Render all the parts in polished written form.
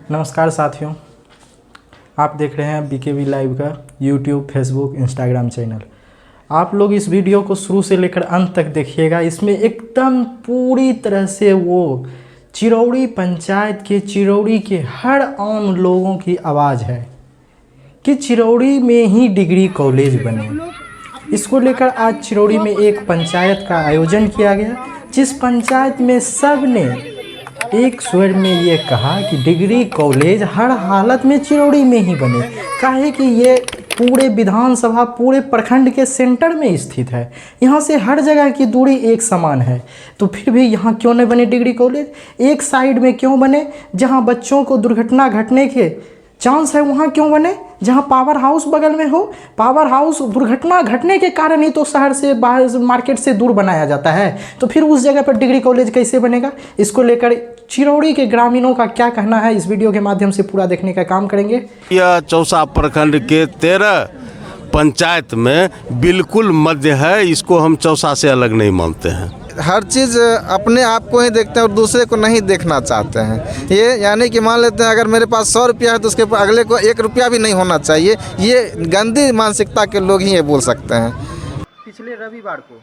नमस्कार साथियों, आप देख रहे हैं BKV लाइव का यूट्यूब, फेसबुक, इंस्टाग्राम चैनल। आप लोग इस वीडियो को शुरू से लेकर अंत तक देखिएगा। इसमें एकदम पूरी तरह से वो चिरौड़ी पंचायत के चिरौड़ी के हर आम लोगों की आवाज़ है कि चिरौड़ी में ही डिग्री कॉलेज बने। इसको लेकर आज चिरौड़ी में एक पंचायत का आयोजन किया गया, जिस पंचायत में सब ने एक स्वर में ये कहा कि डिग्री कॉलेज हर हालत में चिरौड़ी में ही बने। काहे कि ये पूरे विधानसभा, पूरे प्रखंड के सेंटर में स्थित है। यहाँ से हर जगह की दूरी एक समान है, तो फिर भी यहाँ क्यों नहीं बने डिग्री कॉलेज? एक साइड में क्यों बने? जहाँ बच्चों को दुर्घटना घटने के चांस है वहाँ क्यों बने? जहाँ पावर हाउस बगल में हो, पावर हाउस दुर्घटना घटने के कारण ही तो शहर से, बाहर मार्केट से दूर बनाया जाता है, तो फिर उस जगह पर डिग्री कॉलेज कैसे बनेगा? इसको लेकर चिरौड़ी के ग्रामीणों का क्या कहना है, इस वीडियो के माध्यम से पूरा देखने का काम करेंगे। यह चौसा प्रखंड के 13 पंचायत में बिल्कुल मध्य है। इसको हम चौसा से अलग नहीं मानते हैं। हर चीज़ अपने आप को ही देखते हैं और दूसरे को नहीं देखना चाहते हैं। ये यानी कि मान लेते हैं अगर मेरे पास 100 रुपया है तो उसके अगले को 1 रुपया भी नहीं होना चाहिए। ये गंदी मानसिकता के लोग ही ये बोल सकते हैं। पिछले रविवार को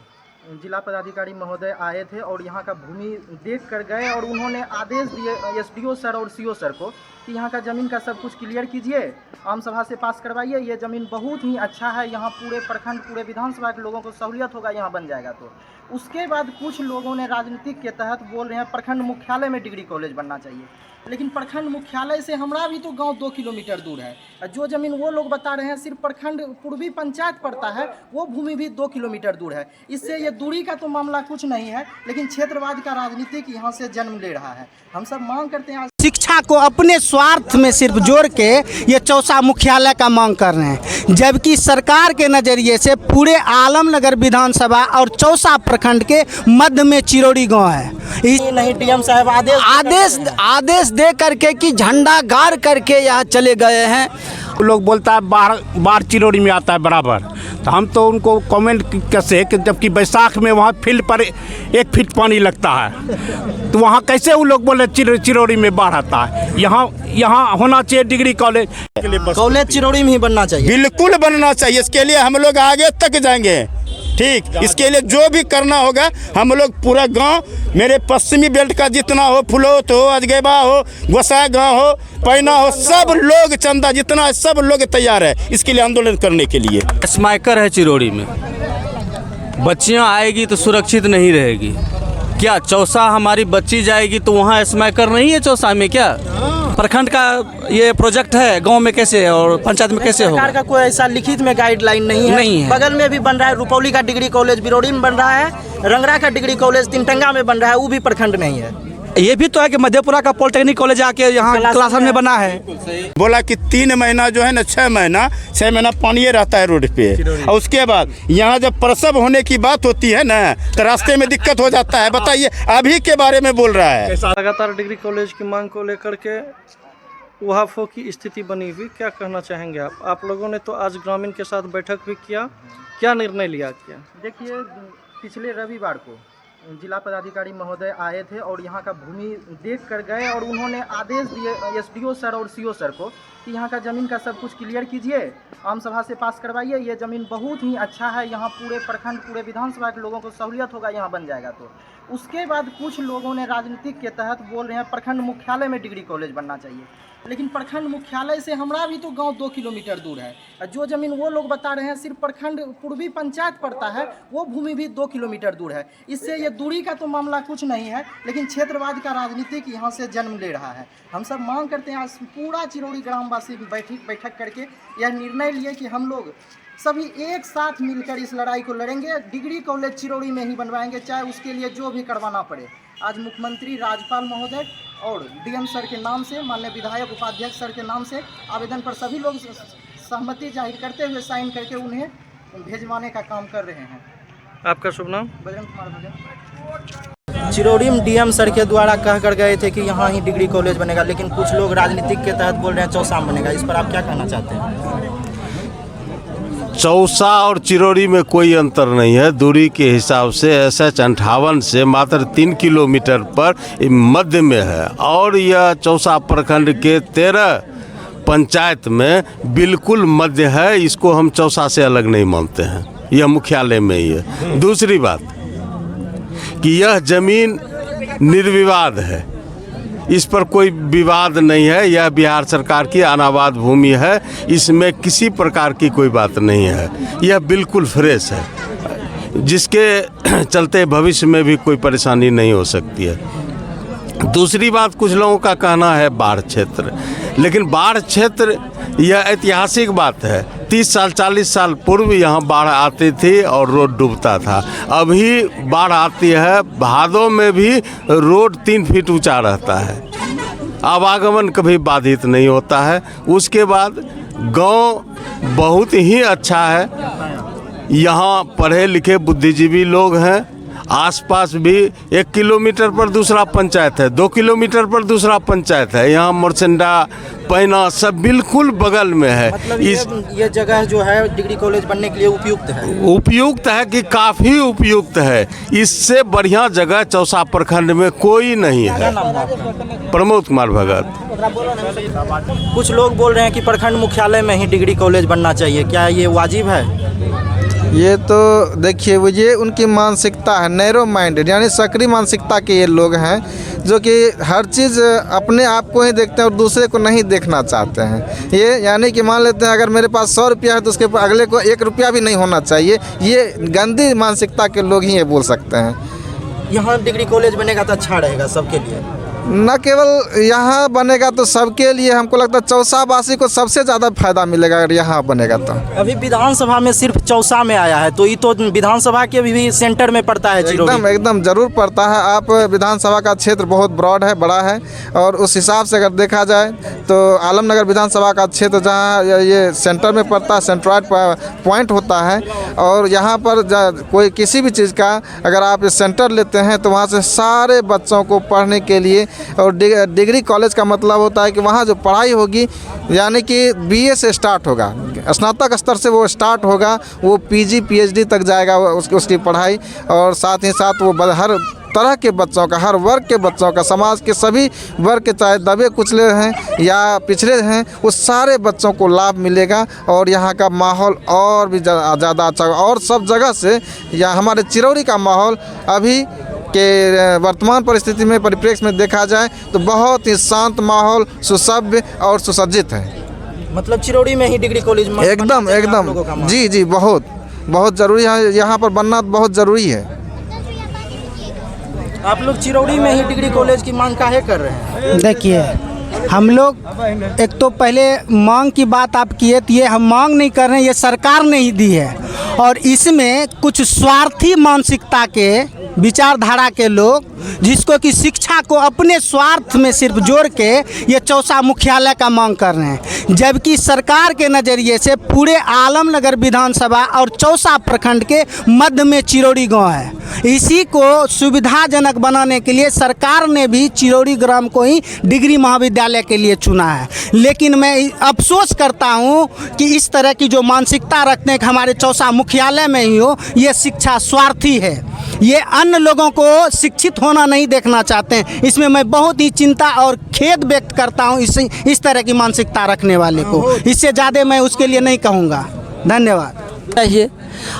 जिला पदाधिकारी महोदय आए थे और यहाँ का भूमि देख कर गए और उन्होंने आदेश दिए SDO सर और CO सर को कि यहाँ का ज़मीन का सब कुछ क्लियर कीजिए, आम सभा से पास करवाइए। ये ज़मीन बहुत ही अच्छा है, यहाँ पूरे प्रखंड, पूरे विधानसभा के लोगों को सहूलियत होगा यहाँ बन जाएगा। तो उसके बाद कुछ लोगों ने राजनीतिक के तहत बोल रहे हैं प्रखंड मुख्यालय में डिग्री कॉलेज बनना चाहिए, लेकिन प्रखंड मुख्यालय से हमारा भी तो गांव 2 किलोमीटर दूर है। जो ज़मीन वो लोग बता रहे हैं सिर्फ प्रखंड पूर्वी पंचायत पड़ता है, वो भूमि भी 2 किलोमीटर दूर है। इससे ये दूरी का तो मामला कुछ नहीं है, लेकिन क्षेत्रवाद का राजनीतिक यहाँ से जन्म ले रहा है। हम सब मांग करते हैं शिक्षा को अपने स्वार्थ में सिर्फ जोड़ के ये चौसा मुख्यालय का मांग कर रहे हैं, जबकि सरकार के नज़रिए से पूरे आलमनगर विधानसभा और चौसा प्रखंड के मध्य में चिरौड़ी गांव है। नहीं DM साहब आदेश दे करके कि झंडा गाड़ करके यहाँ चले गए हैं। लोग बोलता है बाढ़ चिरौड़ी में आता है बराबर, तो हम तो उनको कमेंट कैसे कि जबकि बैसाख में वहाँ फील्ड पर 1 फीट पानी लगता है, तो वहाँ कैसे वो लोग बोले चिरौड़ी में बाढ़ आता है? यहाँ होना चाहिए डिग्री कॉलेज। कॉलेज चिरौड़ी में ही बनना चाहिए, बिल्कुल बनना चाहिए। इसके लिए हम लोग आगे तक जाएंगे। ठीक, इसके लिए जो भी करना होगा हम लोग पूरा गांव, मेरे पश्चिमी बेल्ट का जितना हो, फुलोत हो, अजगेबा हो, गोसाई गांव हो, पैना हो, सब लोग चंदा जितना है सब लोग तैयार है इसके लिए आंदोलन करने के लिए। स्माइकर है चिरौड़ी में, बच्चियां आएगी तो सुरक्षित नहीं रहेगी क्या? चौसा हमारी बच्ची जाएगी तो वहाँ स्माइकर नहीं है चौसा में क्या? प्रखंड का ये प्रोजेक्ट है, गांव में कैसे और पंचायत में कैसे होगा? सरकार का कोई ऐसा लिखित में गाइडलाइन नहीं है। बगल में भी बन रहा है, रुपौली का डिग्री कॉलेज बिरौड़ी में बन रहा है, रंगरा का डिग्री कॉलेज तिनटंगा में बन रहा है, वो भी प्रखंड नहीं है। ये भी तो है कि मधेपुरा का पॉलिटेक्निक कॉलेज आके यहाँ क्लासन में बना है। बोला कि 3 महीना जो है ना, 6 महीना पानी रहता है रोड पे, और उसके बाद यहाँ जब प्रसव होने की बात होती है ना तो रास्ते में दिक्कत हो जाता है। बताइए, अभी के बारे में बोल रहा है। लगातार डिग्री कॉलेज की मांग को लेकर के उहाफों की स्थिति बनी हुई, क्या कहना चाहेंगे आप लोगों ने तो आज ग्रामीण के साथ बैठक भी किया, क्या निर्णय लिया? देखिए, पिछले रविवार को जिला पदाधिकारी महोदय आए थे और यहाँ का भूमि देख कर गए और उन्होंने आदेश दिए SDO सर और CO सर को कि यहाँ का ज़मीन का सब कुछ क्लियर कीजिए, आम सभा से पास करवाइए। ये ज़मीन बहुत ही अच्छा है, यहाँ पूरे प्रखंड, पूरे विधानसभा के लोगों को सहूलियत होगा यहाँ बन जाएगा। तो उसके बाद कुछ लोगों ने राजनीतिक के तहत बोल रहे हैं प्रखंड मुख्यालय में डिग्री कॉलेज बनना चाहिए, लेकिन प्रखंड मुख्यालय से हमारा भी तो गांव 2 किलोमीटर दूर है। जो ज़मीन वो लोग बता रहे हैं सिर्फ प्रखंड पूर्वी पंचायत पड़ता है, वो भूमि भी 2 किलोमीटर दूर है। इससे ये दूरी का तो मामला कुछ नहीं है, लेकिन क्षेत्रवाद का राजनीतिक यहाँ से जन्म ले रहा है। हम सब मांग करते हैं, आज पूरा चिरौड़ी ग्रामवासी बैठक करके यह निर्णय लिए कि हम लोग सभी एक साथ मिलकर इस लड़ाई को लड़ेंगे। डिग्री कॉलेज चिरौड़ी में ही बनवाएंगे, चाहे उसके लिए जो भी करवाना पड़े। आज मुख्यमंत्री, राज्यपाल महोदय और DM सर के नाम से, माननीय विधायक उपाध्यक्ष सर के नाम से आवेदन पर सभी लोग सहमति जाहिर करते हुए साइन करके उन्हें भेजवाने का काम कर रहे हैं। आपका शुभ नाम? बजरंग कुमार भजन। चिरौड़ी में DM सर के द्वारा कह कर गए थे कि यहाँ ही डिग्री कॉलेज बनेगा, लेकिन कुछ लोग राजनीतिक के तहत बोल रहे हैं चौसा बनेगा। इस पर आप क्या कहना चाहते हैं? चौसा और चिरौरी में कोई अंतर नहीं है। दूरी के हिसाब से SH 58 से मात्र 3 किलोमीटर पर मध्य में है और यह चौसा प्रखंड के 13 पंचायत में बिल्कुल मध्य है। इसको हम चौसा से अलग नहीं मानते हैं, यह मुख्यालय में ही है। दूसरी बात कि यह जमीन निर्विवाद है, इस पर कोई विवाद नहीं है। यह बिहार सरकार की अनाबाद भूमि है, इसमें किसी प्रकार की कोई बात नहीं है। यह बिल्कुल फ्रेश है, जिसके चलते भविष्य में भी कोई परेशानी नहीं हो सकती है। दूसरी बात, कुछ लोगों का कहना है बाढ़ क्षेत्र, लेकिन बाढ़ क्षेत्र यह ऐतिहासिक बात है। 30 साल 40 साल पूर्व यहाँ बाढ़ आती थी और रोड डूबता था। अभी बाढ़ आती है, भादों में भी रोड 3 फीट ऊंचा रहता है, आवागमन कभी बाधित नहीं होता है। उसके बाद गांव बहुत ही अच्छा है, यहाँ पढ़े लिखे बुद्धिजीवी लोग हैं। आसपास भी 1 किलोमीटर पर दूसरा पंचायत है, 2 किलोमीटर पर दूसरा पंचायत है। यहाँ मोरचंडा, पैना सब बिल्कुल बगल में है। मतलब ये जगह जो है डिग्री कॉलेज बनने के लिए उपयुक्त है। उपयुक्त है कि काफ़ी उपयुक्त है। इससे बढ़िया जगह चौसा प्रखंड में कोई नहीं है। प्रमोद कुमार भगत। कुछ लोग बोल रहे हैं कि प्रखंड मुख्यालय में ही डिग्री कॉलेज बनना चाहिए, क्या ये वाजिब है? ये तो देखिए, वो ये उनकी मानसिकता है, नैरो माइंडेड, यानी सक्रिय मानसिकता के ये लोग हैं जो कि हर चीज़ अपने आप को ही देखते हैं और दूसरे को नहीं देखना चाहते हैं। ये यानी कि मान लेते हैं अगर मेरे पास 100 रुपया है तो उसके अगले को 1 रुपया भी नहीं होना चाहिए। ये गंदी मानसिकता के लोग ही ये बोल सकते हैं। यहाँ डिग्री कॉलेज बनेगा तो अच्छा रहेगा सबके लिए, न केवल यहाँ बनेगा तो सबके लिए। हमको लगता है चौसावासी को सबसे ज़्यादा फायदा मिलेगा अगर यहाँ बनेगा तो। अभी विधानसभा में सिर्फ चौसा में आया है, तो ये तो विधानसभा के भी सेंटर में पड़ता है चिरौरी। एकदम ज़रूर पड़ता है। आप विधानसभा का क्षेत्र बहुत ब्रॉड है, बड़ा है, और उस हिसाब से अगर देखा जाए तो आलमनगर विधानसभा का क्षेत्र जहाँ ये सेंटर में पड़ता है, सेंट्रॉइड पॉइंट होता है। और यहाँ पर कोई किसी भी चीज़ का अगर आप सेंटर लेते हैं तो वहाँ से सारे बच्चों को पढ़ने के लिए, और डिग्री कॉलेज का मतलब होता है कि वहाँ जो पढ़ाई होगी, यानी कि BA से स्टार्ट होगा, स्नातक स्तर से वो स्टार्ट होगा, वो PG PhD तक जाएगा उसकी पढ़ाई। और साथ ही साथ वो हर तरह के बच्चों का, हर वर्ग के बच्चों का, समाज के सभी वर्ग के, चाहे दबे कुचले हैं या पिछड़े हैं, उस सारे बच्चों को लाभ मिलेगा। और यहाँ का माहौल और भी ज़्यादा अच्छा, और सब जगह से यहाँ हमारे चिरौरी का माहौल अभी के वर्तमान परिस्थिति में, परिप्रेक्ष्य में देखा जाए तो बहुत ही शांत माहौल, सुसभ्य और सुसज्जित है। मतलब चिरौरी में ही डिग्री कॉलेज एकदम जी बहुत ज़रूरी है। यहाँ पर बनना बहुत ज़रूरी है। आप लोग चिरौरी में ही डिग्री कॉलेज की मांग काहे कर रहे हैं? देखिए, हम लोग एक तो पहले मांग की बात आप किए, तो ये हम मांग नहीं कर रहे हैं, ये सरकार ने ही दी है। और इसमें कुछ स्वार्थी मानसिकता के, विचारधारा के लोग, जिसको कि शिक्षा को अपने स्वार्थ में सिर्फ जोड़ के ये चौसा मुख्यालय का मांग कर रहे हैं, जबकि सरकार के नज़रिए से पूरे आलमनगर विधानसभा और चौसा प्रखंड के मध्य में चिरौरी गांव है। इसी को सुविधाजनक बनाने के लिए सरकार ने भी चिरौरी ग्राम को ही डिग्री महाविद्यालय के लिए चुना है। लेकिन मैं अफसोस करता हूं कि इस तरह की जो मानसिकता रखते हैं कि हमारे चौसा मुख्यालय में ही हो, ये शिक्षा स्वार्थी है। ये अन्य लोगों को शिक्षित होना नहीं देखना चाहते हैं। इसमें मैं बहुत ही चिंता और खेद व्यक्त करता हूं इस तरह की मानसिकता रखने वाले को। इससे ज़्यादा मैं उसके लिए नहीं कहूँगा। धन्यवाद। चाहिए।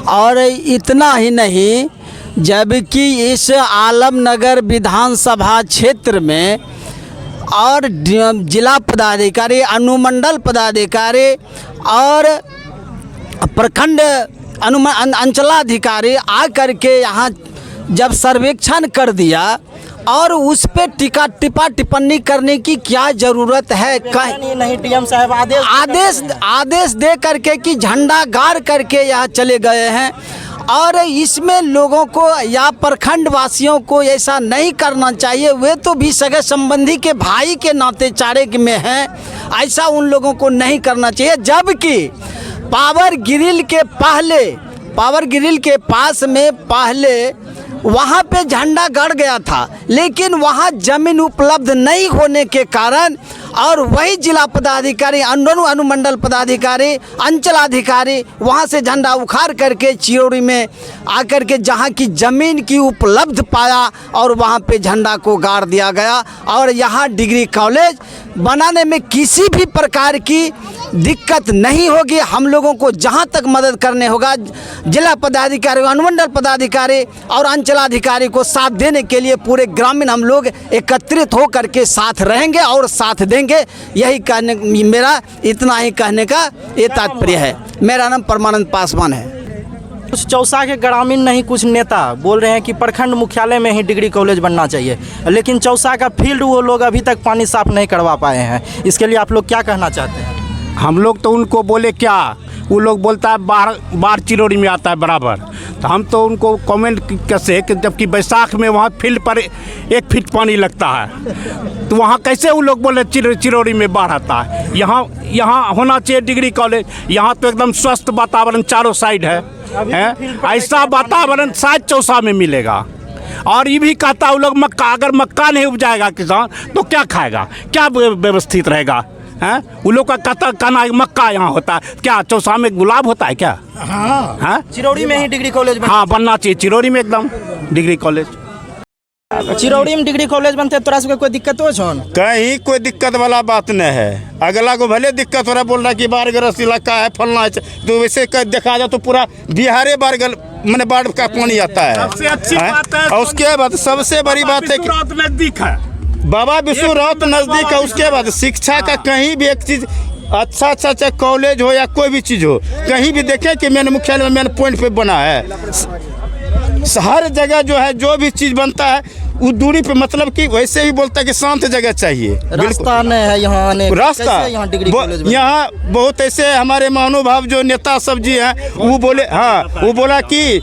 और इतना ही नहीं, जबकि इस आलमनगर विधानसभा क्षेत्र में और जिला पदाधिकारी, अनुमंडल पदाधिकारी और प्रखंड अंचलाधिकारी आकर के यहाँ जब सर्वेक्षण कर दिया, और उस पे टिप्पा टिप्पणी करने की क्या ज़रूरत है? नहीं, DM साहब आदेश दे करके कि झंडा गाड़ करके यहाँ चले गए हैं। और इसमें लोगों को या प्रखंड वासियों को ऐसा नहीं करना चाहिए। वे तो भी सगे संबंधी के भाई के नाते चारे में हैं, ऐसा उन लोगों को नहीं करना चाहिए। जबकि पावर ग्रिल के पास में पहले वहाँ पे झंडा गड़ गया था, लेकिन वहाँ ज़मीन उपलब्ध नहीं होने के कारण और वही जिला पदाधिकारी, अनुमंडल पदाधिकारी, अंचलाधिकारी वहाँ से झंडा उखाड़ करके चिरौरी में आकर के जहाँ की ज़मीन की उपलब्ध पाया और वहाँ पे झंडा को गाड़ दिया गया। और यहाँ डिग्री कॉलेज बनाने में किसी भी प्रकार की दिक्कत नहीं होगी। हम लोगों को जहाँ तक मदद करने होगा, जिला पदाधिकारी, अनुमंडल पदाधिकारी और अंचलाधिकारी को साथ देने के लिए पूरे ग्रामीण हम लोग एकत्रित हो करके साथ रहेंगे और साथ देंगे। यही कहने, मेरा इतना ही कहने का ये तात्पर्य है। मेरा नाम परमानंद पासवान है। कुछ चौसा के ग्रामीण नहीं, कुछ नेता बोल रहे हैं कि प्रखंड मुख्यालय में ही डिग्री कॉलेज बनना चाहिए, लेकिन चौसा का फील्ड वो लोग अभी तक पानी साफ नहीं करवा पाए हैं। इसके लिए आप लोग क्या कहना चाहते हैं? हम लोग तो उनको बोले क्या, वो लोग बोलता है बाढ़ चिरौरी में आता है बराबर, तो हम तो उनको कमेंट कैसे कि जबकि बैसाख में वहाँ फील्ड पर 1 फीट पानी लगता है, तो वहाँ कैसे वो लोग बोले चिरौरी में बाढ़ आता है। यहाँ होना चाहिए डिग्री कॉलेज। यहाँ तो एकदम स्वस्थ वातावरण चारों साइड है। ऐसा वातावरण शायद चौसा में मिलेगा। और ये भी कहता वो लोग मक्का, अगर मक्का नहीं उपजाएगा किसान तो क्या खाएगा, क्या व्यवस्थित रहेगा? हैं, वो लोग का कहना मक्का यहाँ होता है, क्या चौसा में गुलाब होता है क्या? हाँ, चिरौरी में ही डिग्री कॉलेज हाँ बनना चाहिए, चिरौरी में एकदम डिग्री कॉलेज। चिरौरी में डिग्री कॉलेज बनते तोरा सबके कोई दिक्कत हो छन? कहीं कोई दिक्कत वाला बात नहीं है। अगला को भले दिक्कत हो रहा, बोल रहा कि बाढ़ग्रस्त इलाका है फलना है, तो वैसे देखा जाए तो पूरा बिहारे मैंने बाढ़ का पानी आता है। सबसे अच्छी बात है, और उसके बाद सबसे बड़ी बात है कि नजदीक है, बाबा विष्णु राउत नज़दीक है। उसके बाद शिक्षा का कहीं भी एक चीज़ अच्छा चाहे कॉलेज हो या कोई भी चीज़ हो, कहीं भी देखें कि मेन मुख्यालय में मेन पॉइंट पे बना है। हर जगह जो है जो भी चीज़ बनता है वो दूरी पे, मतलब कि वैसे भी बोलता है कि शांत जगह चाहिए। रास्ता नहीं है यहाँ आने, रास्ता यहाँ बहुत ऐसे हमारे महानुभाव जो नेता सब जी हैं वो बोले, हाँ वो बोला कि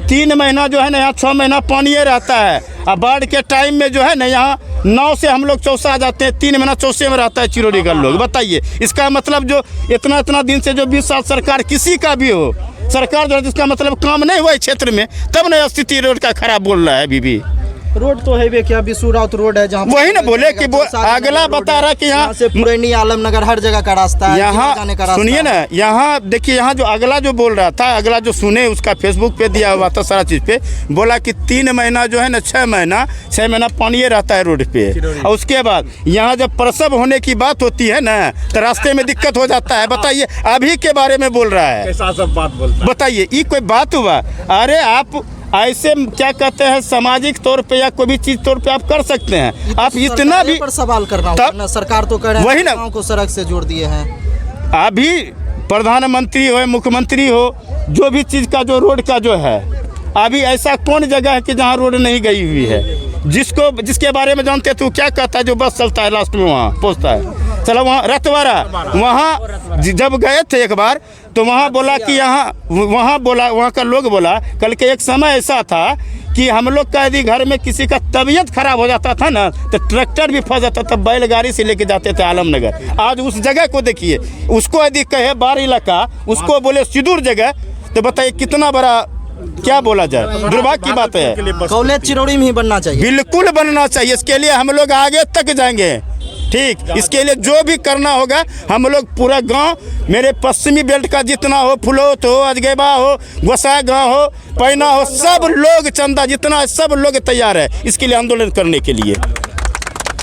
3 महीना जो है ना यहाँ 6 महीना पानी रहता है। अब बाढ़ के टाइम में जो है ना यहाँ नाव से हम लोग चौसा आ जाते हैं, 3 महीना चौसे में रहता है चिरौरी का लोग। बताइए इसका मतलब जो इतना दिन से जो 20 साल सरकार किसी का भी हो, सरकार जो है जिसका मतलब काम नहीं हुआ क्षेत्र में, तब न स्थिति रोड का खराब बोल रहा है। अभी भी रोड तो है क्या, विष्णु राउत रोड है जहाँ वही ना बोले कि अगला बता रहा कि यहाँ से पुरैनी आलमनगर हर जगह का रास्ता है, यहाँ सुनिए ना, यहाँ देखिए, यहाँ जो अगला जो बोल रहा था, अगला जो सुने उसका फेसबुक पे दिया हुआ था सारा चीज़ पे, बोला कि 3 महीना जो है ना 6 महीना पानी रहता है रोड पे। और उसके बाद यहाँ जब प्रसव होने की बात होती है ना तो रास्ते में दिक्कत हो जाता है। बताइए अभी के बारे में बोल रहा है, ऐसा सब बात बोलता है। बताइए ये कोई बात हुआ? अरे आप ऐसे क्या कहते हैं, सामाजिक तौर पे या कोई भी चीज तौर पे आप कर सकते हैं। आप इतना भी पर सवाल कर रहा हूं ना, सरकार तो कह रहे हैं वही ना को सड़क से जोड़ दिए हैं। अभी प्रधानमंत्री हो, मुख्यमंत्री हो, जो भी चीज का जो रोड का जो है, अभी ऐसा कौन जगह है कि जहाँ रोड नहीं गई हुई है? जिसके बारे में जानते तो क्या कहता है, जो बस चलता है लास्ट में वहाँ पहुँचता है। चलो वहाँ रतवारा, वहाँ जब गए थे एक बार तो वहाँ बोला कि वहाँ का लोग बोला, कल के एक समय ऐसा था कि हम लोग का यदि घर में किसी का तबीयत खराब हो जाता था ना तो ट्रैक्टर भी फंस जाता था, बैलगाड़ी से लेके जाते थे आलमनगर। आज उस जगह को देखिए, उसको यदि कहे बाढ़ इलाका, उसको बोले सुदूर जगह, तो बताइए कितना बड़ा क्या बोला जाए, दुर्भाग्य की बात है। कॉलेज चिरौरी में ही बनना चाहिए, बिल्कुल बनना चाहिए। इसके लिए हम लोग आगे तक जाएंगे, ठीक। इसके लिए जो भी करना होगा हम लोग पूरा गांव, मेरे पश्चिमी बेल्ट का जितना हो, फुलौत हो, अजगैबा हो, गोसाई गांव हो, पैना हो, सब लोग चंदा जितना, सब लोग तैयार है इसके लिए आंदोलन करने के लिए।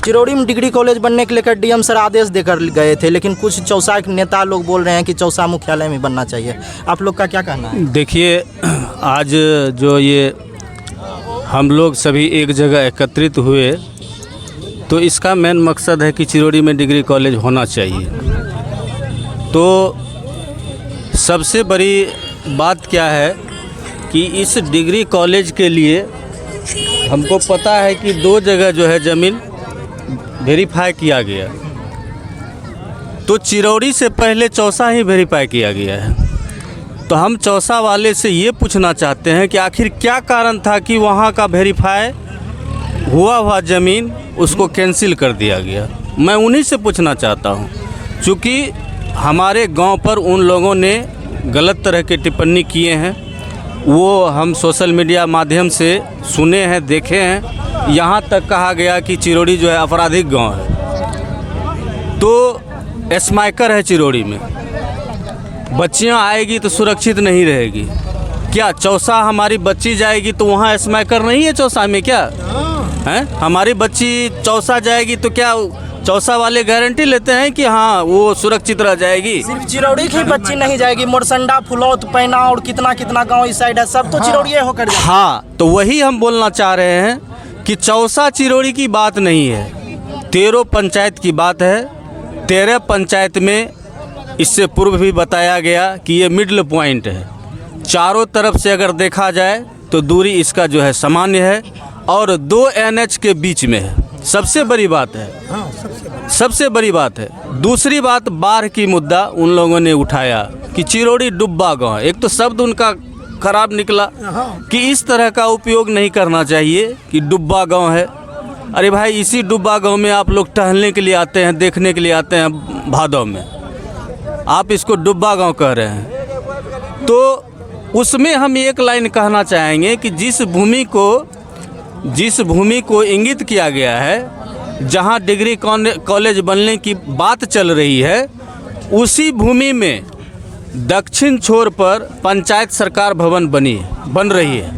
चिरौरी में डिग्री कॉलेज बनने के लेकर डीएम सर आदेश देकर गए थे, लेकिन कुछ चौसा के नेता लोग बोल रहे हैं कि चौसा मुख्यालय में बनना चाहिए। आप लोग का क्या कहना है? देखिए, आज जो ये हम लोग सभी एक जगह एकत्रित हुए, तो इसका मेन मकसद है कि चिरौरी में डिग्री कॉलेज होना चाहिए। तो सबसे बड़ी बात क्या है कि इस डिग्री कॉलेज के लिए हमको पता है कि 2 जगह जो है ज़मीन वेरीफाई किया गया, तो चिरौरी से पहले चौसा ही वेरीफाई किया गया है। तो हम चौसा वाले से ये पूछना चाहते हैं कि आखिर क्या कारण था कि वहाँ का वेरीफाई हुआ ज़मीन उसको कैंसिल कर दिया गया। मैं उन्हीं से पूछना चाहता हूँ, चूँकि हमारे गांव पर उन लोगों ने गलत तरह के टिप्पणी किए हैं, वो हम सोशल मीडिया माध्यम से सुने हैं, देखे हैं। यहाँ तक कहा गया कि चिरौरी जो है आपराधिक गांव है। तो स्मैकर है चिरौरी में, बच्चियां आएगी तो सुरक्षित नहीं रहेगी। क्या चौसा हमारी बच्ची जाएगी तो वहाँ स्मैकर नहीं है चौसा में क्या है? हमारी बच्ची चौसा जाएगी तो क्या चौसा वाले गारंटी लेते हैं कि हाँ वो सुरक्षित रह जाएगी? सिर्फ चिरौरी की बच्ची नहीं जाएगी, मोरसंडा, फुलौत, पैना और कितना कितना गांव इस साइड है, सब तो चिरौरी होकर जाएगी। हाँ, तो वही हम बोलना चाह रहे हैं कि चौसा चिरौरी की बात नहीं है, 13 पंचायत की बात है। 13 पंचायत में इससे पूर्व भी बताया गया कि ये मिडल पॉइंट है, चारों तरफ से अगर देखा जाए तो दूरी इसका जो है सामान्य है और 2 NH के बीच में है। सबसे बड़ी बात है, सबसे बड़ी बात है। दूसरी बात, बाढ़ की मुद्दा उन लोगों ने उठाया कि चिरौरी डुब्बा गांव, एक तो शब्द उनका खराब निकला कि इस तरह का उपयोग नहीं करना चाहिए कि डुब्बा गांव है। अरे भाई, इसी डुब्बा गांव में आप लोग टहलने के लिए आते हैं, देखने के लिए आते हैं भादों में, आप इसको डुब्बा गांव कह रहे हैं। तो उसमें हम एक लाइन कहना चाहेंगे कि जिस भूमि को इंगित किया गया है, जहां डिग्री कॉलेज बनने की बात चल रही है, उसी भूमि में दक्षिण छोर पर पंचायत सरकार भवन बन रही है।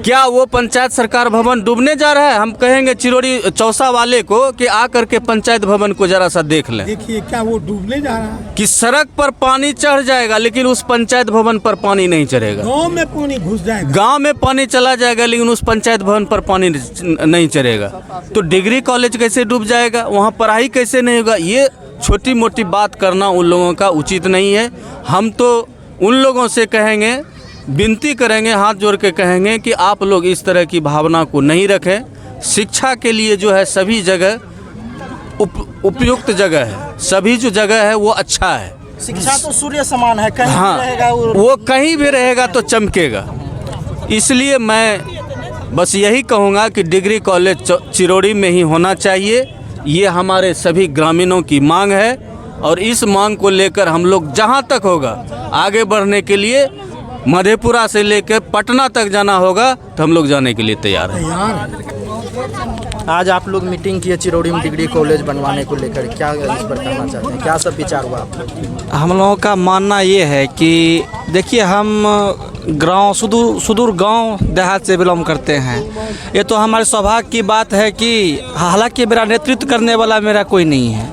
क्या वो पंचायत सरकार भवन डूबने जा रहा है? हम कहेंगे चिरौरी चौसा वाले को कि आकर के पंचायत भवन को जरा सा देख लें। देखिए क्या वो डूबने जा रहा है कि सड़क पर पानी चढ़ जाएगा लेकिन उस पंचायत भवन पर पानी नहीं चढ़ेगा। गांव में पानी घुस जाएगा, गांव में पानी चला जाएगा लेकिन उस पंचायत भवन पर पानी नहीं चढ़ेगा। तो डिग्री कॉलेज कैसे डूब जाएगा, वहाँ पढ़ाई कैसे नहीं होगा? ये छोटी मोटी बात करना उन लोगों का उचित नहीं है। हम तो उन लोगों से कहेंगे, विनती करेंगे, हाथ जोड़ के कहेंगे कि आप लोग इस तरह की भावना को नहीं रखें। शिक्षा के लिए जो है सभी जगह उपयुक्त जगह है, सभी जो जगह है वो अच्छा है। शिक्षा तो सूर्य समान है, कहीं हाँ, भी रहेगा वो कहीं भी रहेगा तो चमकेगा। इसलिए मैं बस यही कहूँगा कि डिग्री कॉलेज चिरौरी में ही होना चाहिए। ये हमारे सभी ग्रामीणों की मांग है और इस मांग को लेकर हम लोग जहाँ तक होगा आगे बढ़ने के लिए, मधेपुरा से लेकर पटना तक जाना होगा तो हम लोग जाने के लिए तैयार हैं। आज आप लोग मीटिंग किए चिरौरी में डिग्री कॉलेज बनवाने को लेकर, क्या इस पर कहना चाहते हैं? क्या सब विचार हुआ आप लोग? हम लोगों का मानना ये है कि देखिए, हम गांव सुदूर गांव देहात से बिलोंग करते हैं। ये तो हमारे सौभाग्य की बात है कि हालांकि मेरा नेतृत्व करने वाला मेरा कोई नहीं है,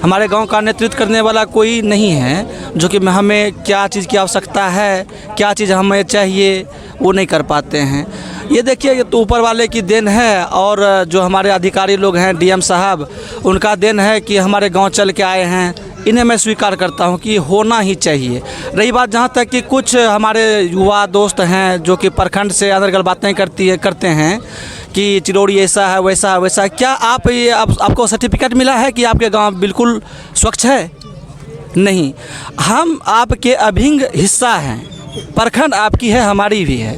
हमारे गांव का नेतृत्व करने वाला कोई नहीं है जो कि हमें क्या चीज़ की आवश्यकता है, क्या चीज़ हमें चाहिए, वो नहीं कर पाते हैं। ये देखिए, ये तो ऊपर वाले की देन है और जो हमारे अधिकारी लोग हैं, DM साहब, उनका देन है कि हमारे गांव चल के आए हैं। इन्हें मैं स्वीकार करता हूं कि होना ही चाहिए। रही बात जहां तक कि कुछ हमारे युवा दोस्त हैं जो कि प्रखंड से अदरगल बातें करते हैं कि चिरौरी ऐसा है, वैसा है, वैसा है। क्या आपको सर्टिफिकेट मिला है कि आपके गांव बिल्कुल स्वच्छ है? नहीं, हम आपके अभिन्न हिस्सा हैं। प्रखंड आपकी है, हमारी भी है।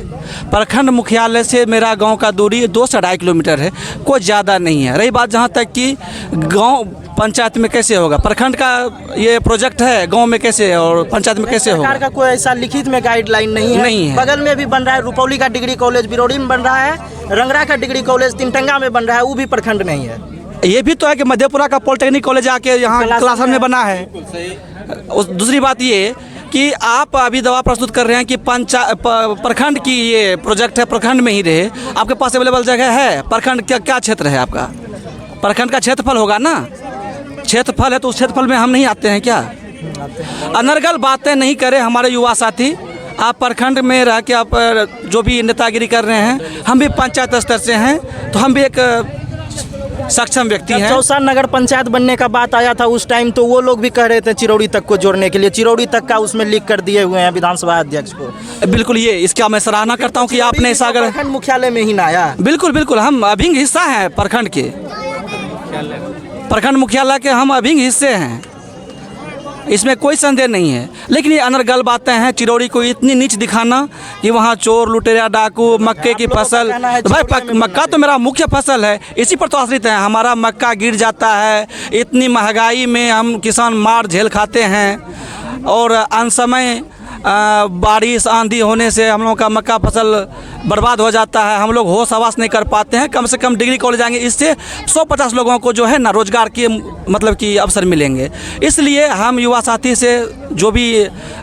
प्रखंड मुख्यालय से मेरा गांव का दूरी 2 से 2.5 किलोमीटर है, कोई ज़्यादा नहीं है। रही बात जहां तक कि गांव पंचायत में कैसे होगा, प्रखंड का ये प्रोजेक्ट है, गांव में कैसे और पंचायत में कैसे होगा? सरकार का कोई ऐसा लिखित में गाइडलाइन नहीं है। बगल में भी बन रहा है, रुपौली का डिग्री कॉलेज बिरौरी में बन रहा है, रंगरा का डिग्री कॉलेज तिनटंगा में बन रहा है, वो भी प्रखंड नहीं है। ये भी तो है कि मधेपुरा का पॉलिटेक्निक कॉलेज आके यहाँ क्लासन में बना है। दूसरी बात ये कि आप अभी दवा प्रस्तुत कर रहे हैं कि प्रखंड की ये प्रोजेक्ट है, प्रखंड में ही रहे। आपके पास अवेलेबल जगह है? प्रखंड क्या क्षेत्र है आपका? प्रखंड का क्षेत्रफल होगा ना, क्षेत्रफल है तो उस क्षेत्रफल में हम नहीं आते हैं क्या? अनर्गल बातें नहीं करें हमारे युवा साथी। आप प्रखंड में रह के आप जो भी नेतागिरी कर रहे हैं, हम भी पंचायत स्तर से हैं तो हम भी एक सक्षम व्यक्ति हैं। चौसा नगर पंचायत बनने का बात आया था उस टाइम, तो वो लोग भी कह रहे थे चिरौरी तक को जोड़ने के लिए, चिरौरी तक का उसमें लिख कर दिए हुए हैं विधानसभा अध्यक्ष को। बिल्कुल, ये इसका मैं सराहना करता हूँ कि आपने ऐसा अगर प्रखंड मुख्यालय में ही ना आया। बिल्कुल, हम अभिन्न हिस्सा हैं प्रखंड के, प्रखंड मुख्यालय के हम अभिन्न हिस्से हैं, इसमें कोई संदेह नहीं है। लेकिन ये अनर्गल बातें हैं, चिरौरी को इतनी नीच दिखाना कि वहाँ चोर लुटेरा डाकू, मक्के की फसल। भाई मक्का तो मेरा मुख्य फसल है, इसी पर तो आश्रित है। हमारा मक्का गिर जाता है, इतनी महंगाई में हम किसान मार झेल खाते हैं और अनसमय बारिश आंधी होने से हम लोगों का मक्का फसल बर्बाद हो जाता है, हम लोग होश हवास नहीं कर पाते हैं। कम से कम डिग्री कॉलेज आएंगे, इससे 150 लोगों को जो है ना रोजगार के मतलब कि अवसर मिलेंगे। इसलिए हम युवा साथी से जो भी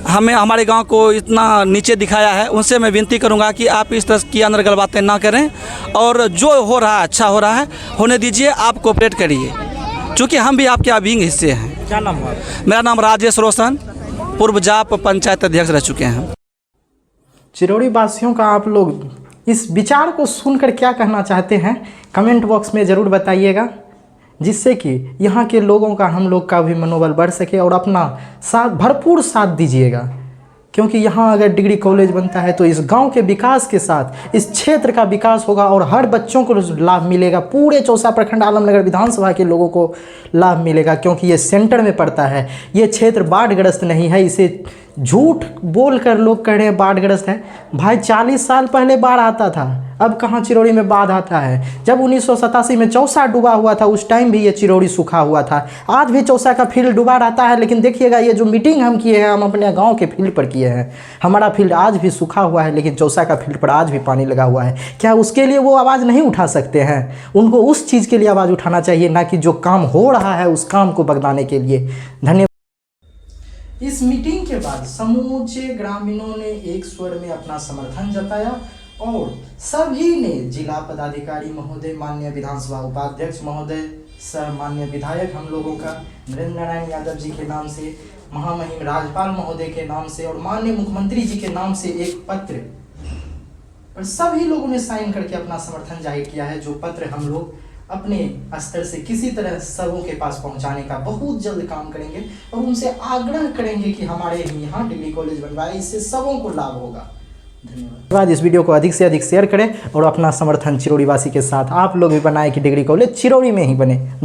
हमें हमारे गांव को इतना नीचे दिखाया है, उनसे मैं विनती करूंगा कि आप इस तरह की अनर्गल बातें ना करें और जो हो रहा है अच्छा हो रहा है, होने दीजिए, आप कोऑपरेट करिए, क्योंकि हम भी आपके अभिन्न हिस्से हैं। क्या नाम है? मेरा नाम राजेश रोशन, पूर्व जाप पंचायत अध्यक्ष रह चुके हैं। चिरौरी वासियों का आप लोग इस विचार को सुनकर क्या कहना चाहते हैं कमेंट बॉक्स में ज़रूर बताइएगा, जिससे कि यहाँ के लोगों का हम लोग का भी मनोबल बढ़ सके और अपना साथ भरपूर साथ दीजिएगा। क्योंकि यहाँ अगर डिग्री कॉलेज बनता है तो इस गांव के विकास के साथ इस क्षेत्र का विकास होगा और हर बच्चों को लाभ मिलेगा। पूरे चौसा प्रखंड आलमनगर विधानसभा के लोगों को लाभ मिलेगा, क्योंकि ये सेंटर में पड़ता है। ये क्षेत्र बाढ़ग्रस्त नहीं है। इसे झूठ बोलकर लोग कह रहे हैं बाढ़ग्रस्त है। भाई 40 साल पहले बाढ़ आता था, अब कहाँ चिरौरी में बाढ़ आता है। जब 1987 में चौसा डूबा हुआ था, उस टाइम भी ये चिरौरी सूखा हुआ था। आज भी चौसा का फील्ड डूबा रहता है, लेकिन देखिएगा ये जो मीटिंग हम किए हैं, हम अपने गांव के फील्ड पर किए हैं। हमारा फील्ड आज भी सूखा हुआ है, लेकिन चौसा का फील्ड पर आज भी पानी लगा हुआ है। क्या उसके लिए वो आवाज़ नहीं उठा सकते हैं? उनको उस चीज़ के लिए आवाज़ उठाना चाहिए, ना कि जो काम हो रहा है उस काम को बगदाने के लिए। धन्यवाद। इस मीटिंग के बाद समूचे ग्रामीणों ने एक स्वर में अपना समर्थन जताया और सभी ने जिला पदाधिकारी महोदय, माननीय विधानसभा उपाध्यक्ष महोदय, सह माननीय विधायक हम लोगों का नरेंद्र नारायण यादव जी के नाम से, महामहिम राज्यपाल महोदय के नाम से और माननीय मुख्यमंत्री जी के नाम से एक पत्र और सभी लोगों ने साइन करके अपना समर्थन जाहिर किया है। जो पत्र हम लोग अपने स्तर से किसी तरह सबों के पास पहुंचाने का बहुत जल्द काम करेंगे और उनसे आग्रह करेंगे कि हमारे यहाँ डिग्री कॉलेज बनवाए, इससे सबों को लाभ होगा। धन्यवाद। इस वीडियो को अधिक से अधिक शेयर करें और अपना समर्थन चिरौरी वासी के साथ आप लोग भी बनाएं कि डिग्री कॉलेज चिरौरी में ही बने।